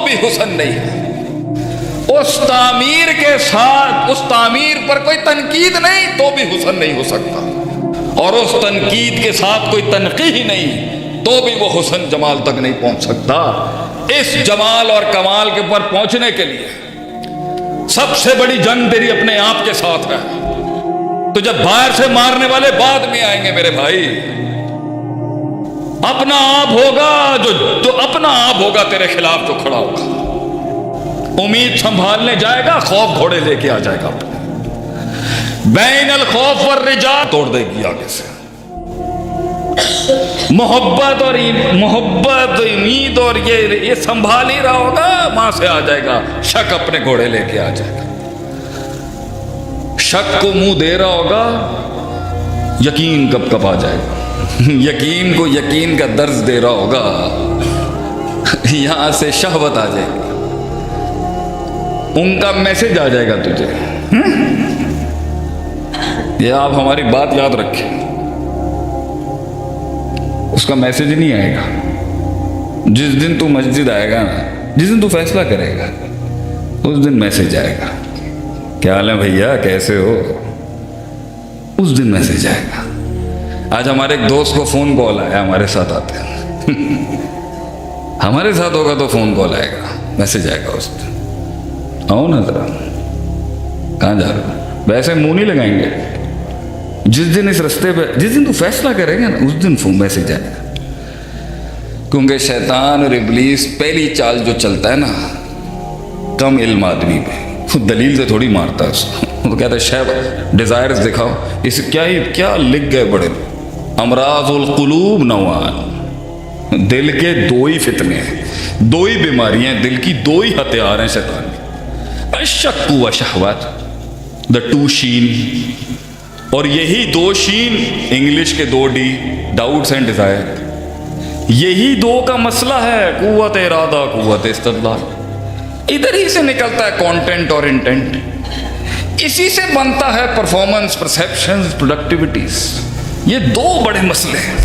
भी हुस्न नहीं है। उस तामीर के साथ, उस तामीर पर कोई तनकीद नहीं तो भी हुस्न नहीं हो सकता, और उस तनकीद के साथ कोई तनकीह नहीं तो भी वो हुस्न जमाल तक नहीं पहुंच सकता। इस जमाल और कमाल के ऊपर पहुंचने के लिए सबसे बड़ी जंग तेरी अपने आप के साथ है। तो जब बाहर से मारने वाले बाद में आएंगे मेरे भाई, अपना आप होगा जो अपना आप होगा तेरे खिलाफ जो खड़ा होगा। उम्मीद संभालने जाएगा, खौफ घोड़े लेके आ जाएगा, बैनल खौफ पर रिजा तोड़ देगी आगे से। मोहब्बत और उम्मीद और ये संभाल ही रहा होगा, वहां से आ जाएगा शक, अपने घोड़े लेके आ जाएगा। शक को मुंह दे रहा होगा, यकीन कब कब आ जाएगा। यकीन को यकीन का दर्ज दे रहा होगा, यहां से शहवत आ जाएगी, उनका मैसेज आ जाएगा तुझे। ये आप हमारी बात याद रखें, उसका मैसेज नहीं आएगा। जिस दिन तू मस्जिद आएगा ना, जिस दिन तू फैसला करेगा, उस दिन मैसेज आएगा, क्या हाल है भैया, कैसे हो, उस दिन मैसेज आएगा। आज हमारे एक दोस्त को फोन कॉल आया, हमारे साथ आते हैं हमारे साथ होगा तो फोन कॉल आएगा, मैसेज आएगा उस दिन, आओ ना जरा, कहाँ जा रहे हो, वैसे मुंह नहीं लगाएंगे। जिस दिन इस रास्ते पे, जिस दिन तू फैसला करेगा ना, उस दिन फोन मैसेज आएगा। क्योंकि शैतान और इब्लीस पहली चाल जो चलता है ना, कम इल्म आदमी पे, वो दलील से थोड़ी मारता है उसको। वो कहता है शैब डिजायर्स दिखाओ, इसे क्या लिख गए बड़े, अमराजुल कुलूब नवान, दिल के दो ही फितने हैं, दो ही बीमारियां हैं, दिल की दो ही हथियार हैं शैतान के, अशक्कु व शहवत, द टू शीन। और यही दो शीन, इंग्लिश के दो डी, डाउट्स एंड डिजायर, यही दो का मसला है, कुव्वत इरादा कुव्वत इस्तदलाल। इधर ही से निकलता है कंटेंट और इंटेंट, इसी से बनता है परफॉर्मेंस, परसेप्शंस, प्रोडक्टिविटीज। ये दो बड़े मसले हैं।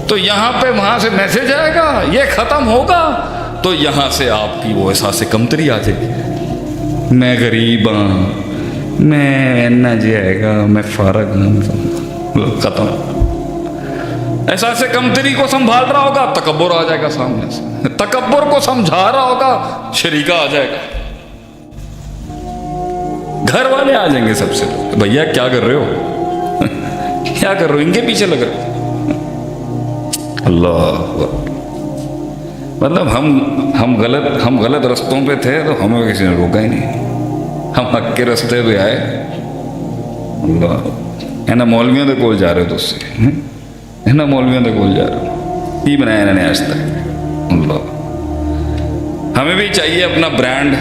तो यहां पे वहां से मैसेज आएगा, ये खत्म होगा तो यहां से आपकी वो एहसास कमतरी आ जाएगी, मैं गरीब हूं, मैं ना जाएगा, मैं फारग हूं, खत्म। एहसास कमतरी को संभाल रहा होगा, तकब्बुर आ जाएगा सामने से, तकब्बुर को समझा रहा होगा, शरीका आ जाएगा, घर वाले आ जाएंगे सबसे, भैया क्या कर रहे हो क्या कर रहे हो, इनके पीछे लग रहे हो। अल्लाह, मतलब हम गलत रास्तों पे थे तो हमें किसी ने रोका ही नहीं, हम हक के रास्ते पे आए। अल्लाह, है ना मौलवियों के कोल जा रहे हो, तो उससे है ना मौलवियों के कोल जा रहे हो, की बनाया इन्होंने आज तक। अल्लाह, हमें भी चाहिए अपना ब्रांड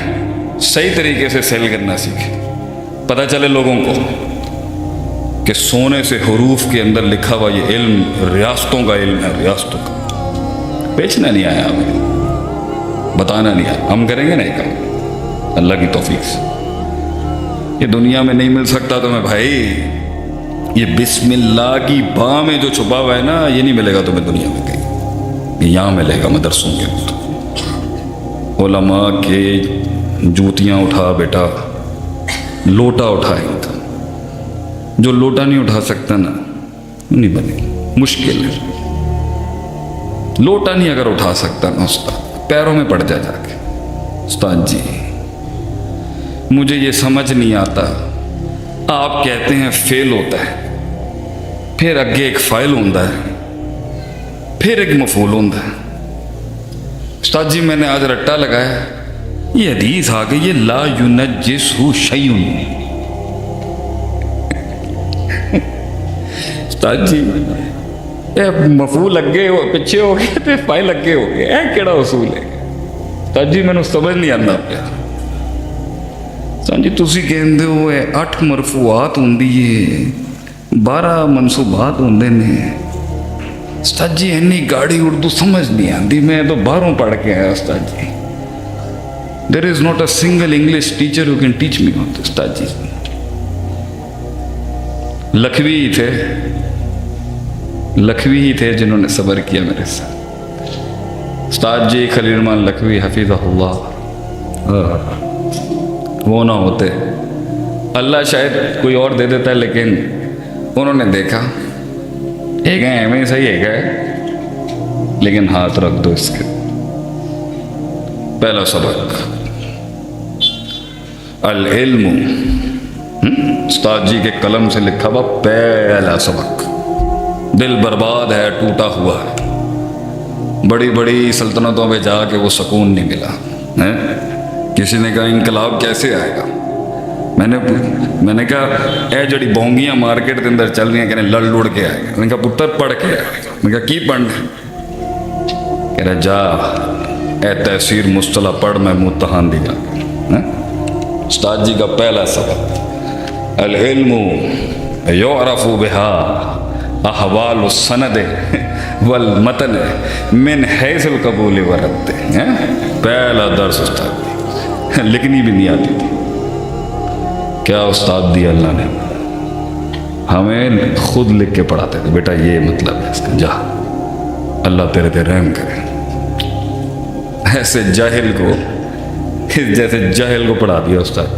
सही तरीके से सेल करना सीखे, पता चले लोगों को कि सोने से हरूफ के अंदर लिखा हुआ ये इल्म रियासतों का इल्म है, रियासतों का। बेचना नहीं आया हमें, बताना नहीं आया, हम करेंगे नहीं काम, अल्लाह की तौफीक से। ये दुनिया में नहीं मिल सकता तुम्हें भाई, ये बिस्मिल्लाह की बा में जो छुपा हुआ है ना, ये नहीं मिलेगा तुम्हें दुनिया में कहीं, ये यहाँ मिलेगा मदरसों के अंदर। उलमा के जूतियाँ उठा बेटा, लोटा उठाएंगे, जो लोटा नहीं उठा सकता ना, नहीं बनेगी, मुश्किल है। लोटा नहीं अगर उठा सकता ना उस्ताद, पैरों में पड़ जाके, उस्ताद जी मुझे ये समझ नहीं आता, आप कहते हैं फेल होता है, फिर अगे एक फाइल होता है, फिर एक मफूल होता है। उस्ताद जी मैंने आज रट्टा लगाया, ये हदीस आ गई, ये ला युनज्जिसहु शैउन। उस्ताद जी मफूल अगे हो पिछे हो गए तो फाइल अगे हो गए, ऐ केड़ा उसूल है। उस्ताद जी मैंने समझ नहीं आता पिया। जी तुसी कहते हो 8 मरफूआत होंदी है, 12 मनसूबात होंदे ने। उस्ताद जी इन्नी गाड़ी उर्दू समझ नहीं आती, मैं तो बाहरों पढ़ के आया उस्ताद जी। There is not a single English teacher who can teach me उस्ताद जी। लखवी ही थे जिन्होंने सब्र किया मेरे साथ। उस्ताद जी खलील रहमान लखवी हफीज़हुल्लाह, वो ना होते, अल्लाह शायद कोई और दे देता है, लेकिन उन्होंने देखा एक है एवं सही है, लेकिन हाथ रख दो इसके। पहला सबक अल इल्मु, उस्ताद जी के कलम से लिखा हुआ पहला सबक। दिल बर्बाद है, टूटा हुआ है, बड़ी बड़ी सल्तनतों में जाके वो सुकून नहीं मिला है। किसी ने कहा इनकलाब कैसे आएगा, मैंने कहा ए जड़ी बोंगियां मार्केट के अंदर चल रही हैं, कहने लड़ लुड़ के आएगा। मैंने कहा पुत्र पढ़ के आएगा। मैंने कहा की पढ़ना, कह रहा जा ए तहसीर मुस्तला पढ़, मैं मुतहान दिया। उस्ताद जी का पहला सबक अल इल्मु युअरफु बिहा अहवाल सनद वल मतन मिन हैज़ुल कबूल व रद्द। पहला दर्स उस्ताद, लिखनी भी नहीं आती थी। क्या उस्ताद दिया अल्लाह ने, हमें खुद लिख के पढ़ाते थे, बेटा ये मतलब है इसका, जा अल्लाह तेरे पे रहम करे। ऐसे जाहिल को, जैसे जाहिल को पढ़ा दिया उस्ताद।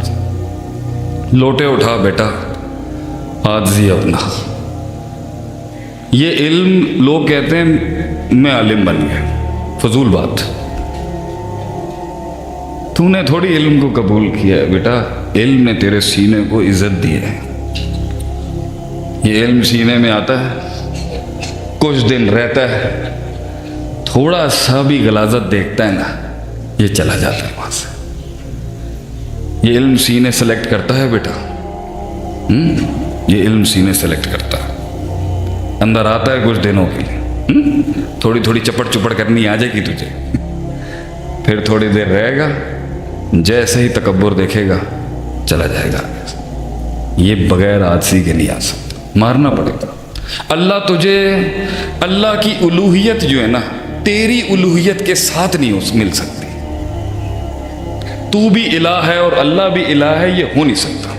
लोटे उठा बेटा, आजी अपना। ये इल्म लोग कहते हैं मैं आलिम बन गया, फजूल बात। तूने थोड़ी इल्म को कबूल किया है बेटा, इल्म ने तेरे सीने को इज्जत दी है। ये इल्म सीने में आता है, कुछ दिन रहता है, थोड़ा सा भी गलाजत देखता है ना, ये चला जाता है वहां से। ये इल्म सीने सेलेक्ट करता है बेटा, ये इल्म सीने सेलेक्ट करता है। अंदर आता है कुछ दिनों के लिए, थोड़ी थोड़ी चपड़ चुपड़ करनी आ जाएगी तुझे, फिर थोड़ी देर रहेगा, जैसे ही तकब्बुर देखेगा चला जाएगा। ये बगैर आदसी के नहीं आ सकता, मारना पड़ेगा। अल्लाह तुझे, अल्लाह की उलूहियत जो है ना, तेरी उलूहियत के साथ नहीं मिल सकती। तू भी इलाह है और अल्लाह भी इलाह है, ये हो नहीं सकता।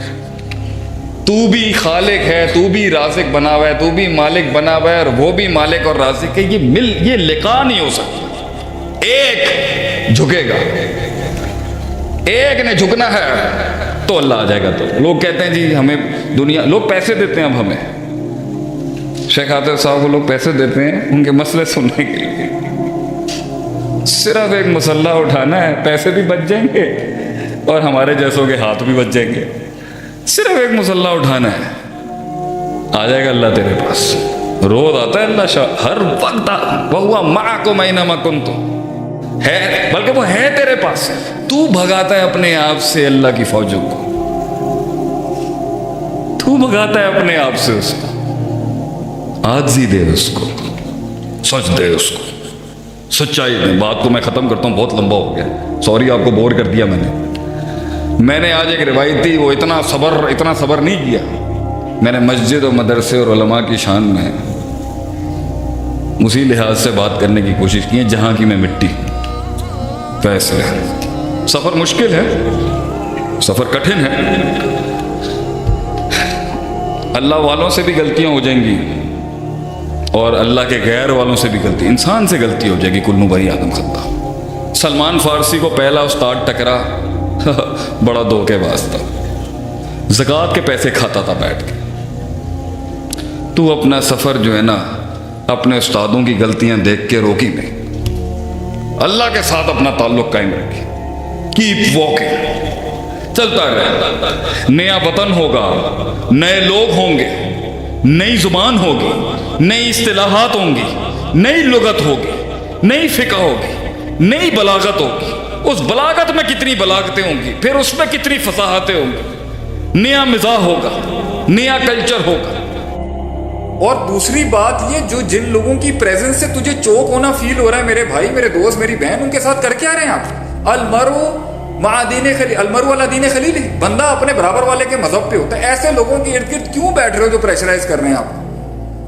तू भी खालिक है, तू भी राज़िक बना हुआ है, तू भी मालिक बना हुआ है और वो भी मालिक और राज़िक है, ये लिका नहीं हो सकता। एक झुकेगा, एक ने झुकना है तो अल्लाह आ जाएगा। तो लोग कहते हैं जी हमें दुनिया, लोग पैसे देते हैं, अब हमें शेख आतिफ साहब को लोग पैसे देते हैं उनके मसले सुनने के लिए। सिर्फ एक मुसल्ला उठाना है, पैसे भी बच जाएंगे और हमारे जैसों के हाथ भी बच जाएंगे। सिर्फ एक मुसल्ला उठाना है, आ जाएगा अल्लाह तेरे पास। रोज आता है अल्लाह, हर वक्त वहुवा माअकुम ऐनमा कुंतुम, है, बल्कि वो है तेरे पास। तू भगाता है अपने आप से अल्लाह की फौजों को, तू भगाता है अपने आप से उसको। आजी दे उसको, सच दे उसको, सच्चाई दे। बात को मैं ख़त्म करता हूँ, बहुत लंबा हो गया, सॉरी आपको बोर कर दिया मैंने आज एक रिवायती, वो इतना सब्र नहीं किया। मैंने मस्जिद और मदरसे और उलमा की शान में उसी लिहाज से बात करने की कोशिश की है जहाँ की मैं मिट्टी। वैसे सफ़र मुश्किल है, सफ़र कठिन है, अल्लाह वालों से भी गलतियाँ हो जाएंगी और अल्लाह के गैर वालों से भी गलती, इंसान से गलती हो जाएगी। कुल्लू बनी आदम खता। सलमान फारसी को पहला उस्ताद टकरा, बड़ा धोखेबाज था, ज़कात के पैसे खाता था बैठ के। तू अपना सफ़र जो है ना, अपने उस्तादों की गलतियां देख के रोकी नहीं, अल्लाह के साथ अपना ताल्लुक कायम रखी। कीप वॉकिंग, चलता रहे। नया वतन होगा, नए लोग होंगे, नई जुबान होगी, नई इस्तिलाहात होंगी, नई लुगत होगी, नई फ़िक़्ह होगी, नई बलागत होगी। उस बलागत में कितनी बलागतें होंगी, फिर उसमें कितनी फसाहतें होंगी, नया मिजाज होगा, नया कल्चर होगा। और दूसरी बात ये, जो जिन लोगों की प्रेजेंस से तुझे चौक होना फील हो रहा है, मेरे भाई, मेरे दोस्त, मेरी बहन, उनके साथ कर क्या रहे हैं आप? अलमरु अला दीन खलील, बंदा अपने बराबर वाले के मजहब पे होता है। ऐसे लोगों के इर्द गिर्द क्यों बैठ रहे हो जो प्रेशराइज कर रहे हैं आप?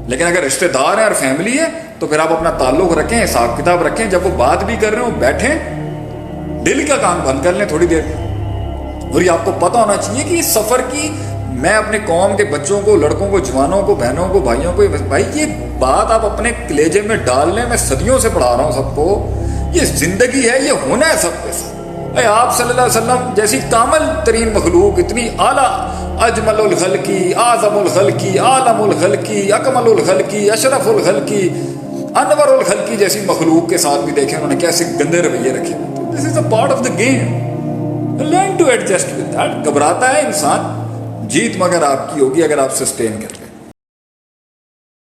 लेकिन अगर रिश्तेदार है और फैमिली है तो फिर आप अपना ताल्लुक रखें, हिसाब किताब रखें। जब वो बात भी कर रहे हो, बैठें, दिल का काम बंद कर लें थोड़ी देर। और ये आपको पता होना चाहिए कि इस सफर की, मैं अपने कौम के बच्चों को, लड़कों को, जवानों को, बहनों को, भाइयों को, भाई ये बात आप अपने कलेजे में डाल लें। मैं सदियों से पढ़ा रहा हूँ सबको ये जिंदगी है, ये होना है सबके साथ। भाई आप सल्लल्लाहु अलैहि वसल्लम जैसी कामल तरीन मखलूक, इतनी आला अजमलुल खल्की, आज़मुल खल्की, आलमुल खल्की, अकमलुल खल्की, अशरफुल खल्की, अनवरुल खल्की जैसी मखलूक के साथ भी देखें उन्होंने कैसे गंदे रवैये रखे। This is a part of the game, learn to adjust with that. घबराता है इंसान, जीत मगर आपकी होगी अगर आप सस्टेन करें।